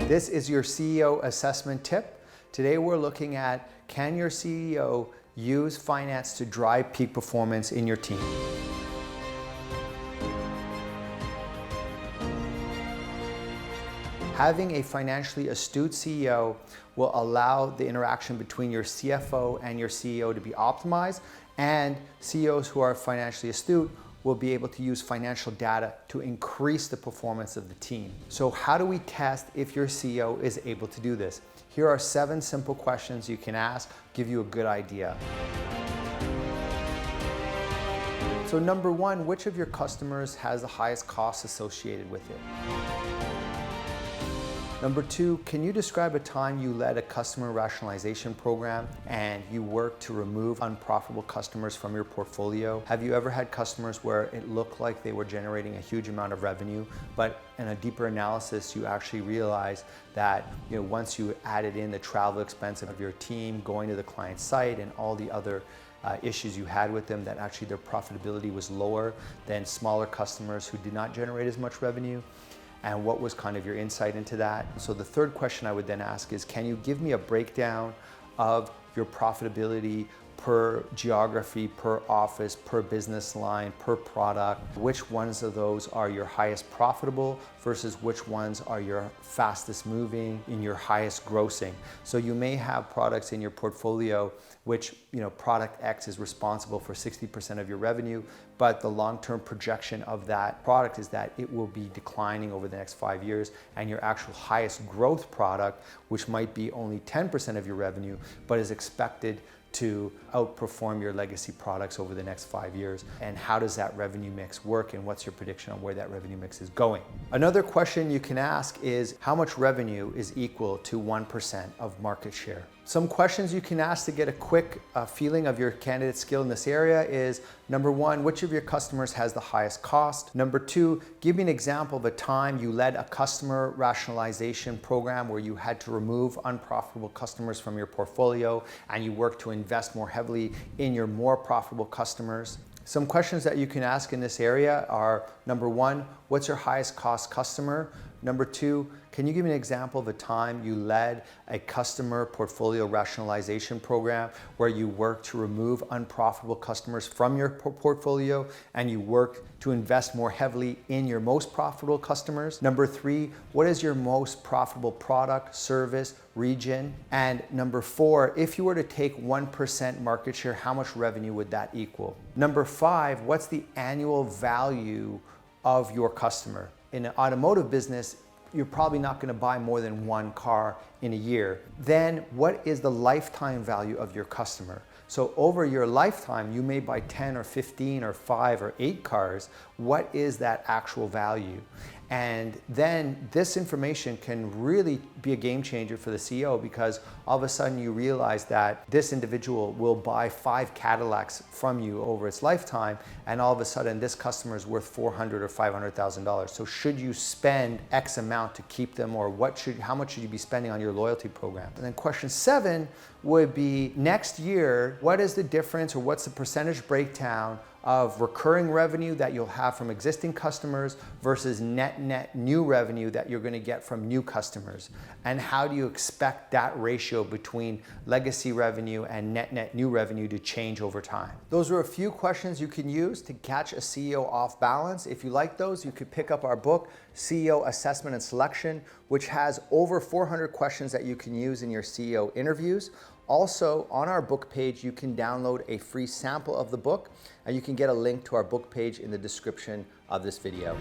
This is your CEO assessment tip. Today we're looking at, can your CEO use finance to drive peak performance in your team? Having a financially astute CEO will allow the interaction between your CFO and your CEO to be optimized, and CEOs who are financially astute will be able to use financial data to increase the performance of the team. So how do we test if your CEO is able to do this? Here are 7 simple questions you can ask, give you a good idea. So number 1, which of your customers has the highest costs associated with it? Number 2, can you describe a time you led a customer rationalization program and you worked to remove unprofitable customers from your portfolio? Have you ever had customers where it looked like they were generating a huge amount of revenue, but in a deeper analysis, you actually realized that once you added in the travel expense of your team, going to the client site and all the other issues you had with them, that actually their profitability was lower than smaller customers who did not generate as much revenue? And what was kind of your insight into that? So the third question I would then ask is, can you give me a breakdown of your profitability per geography, per office, per business line, per product? Which ones of those are your highest profitable versus which ones are your fastest moving in your highest grossing? So you may have products in your portfolio which, product X is responsible for 60% of your revenue, but the long-term projection of that product is that it will be declining over the next 5 years, and your actual highest growth product, which might be only 10% of your revenue, but is expected to outperform your legacy products over the next 5 years. And how does that revenue mix work, and what's your prediction on where that revenue mix is going? Another question you can ask is, how much revenue is equal to 1% of market share? Some questions you can ask to get a quick feeling of your candidate skill in this area is, number 1, which of your customers has the highest cost? Number 2, give me an example of a time you led a customer rationalization program where you had to remove unprofitable customers from your portfolio and you worked to invest more heavily in your more profitable customers. Some questions that you can ask in this area are, number 1, what's your highest cost customer? Number 2, can you give me an example of a time you led a customer portfolio rationalization program where you worked to remove unprofitable customers from your portfolio and you worked to invest more heavily in your most profitable customers? Number 3, what is your most profitable product, service, region? And number 4, if you were to take 1% market share, how much revenue would that equal? Number 5, what's the annual value of your customer? In an automotive business, you're probably not going to buy more than 1 car in a year. Then what is the lifetime value of your customer? So over your lifetime, you may buy 10 or 15 or 5 or 8 cars. What is that actual value? And then this information can really be a game changer for the CEO, because all of a sudden you realize that this individual will buy 5 Cadillacs from you over its lifetime, and all of a sudden this customer is worth $400,000 or $500,000. So should you spend X amount to keep them, or how much should you be spending on your loyalty program? And then question 7 would be, next year, what is the difference, or what's the percentage breakdown of recurring revenue that you'll have from existing customers versus net new revenue that you're going to get from new customers? And how do you expect that ratio between legacy revenue and net new revenue to change over time? Those are a few questions you can use to catch a CEO off balance. If you like those, you could pick up our book, CEO Assessment and Selection, which has over 400 questions that you can use in your CEO interviews. Also, on our book page, you can download a free sample of the book, and you can get a link to our book page in the description of this video.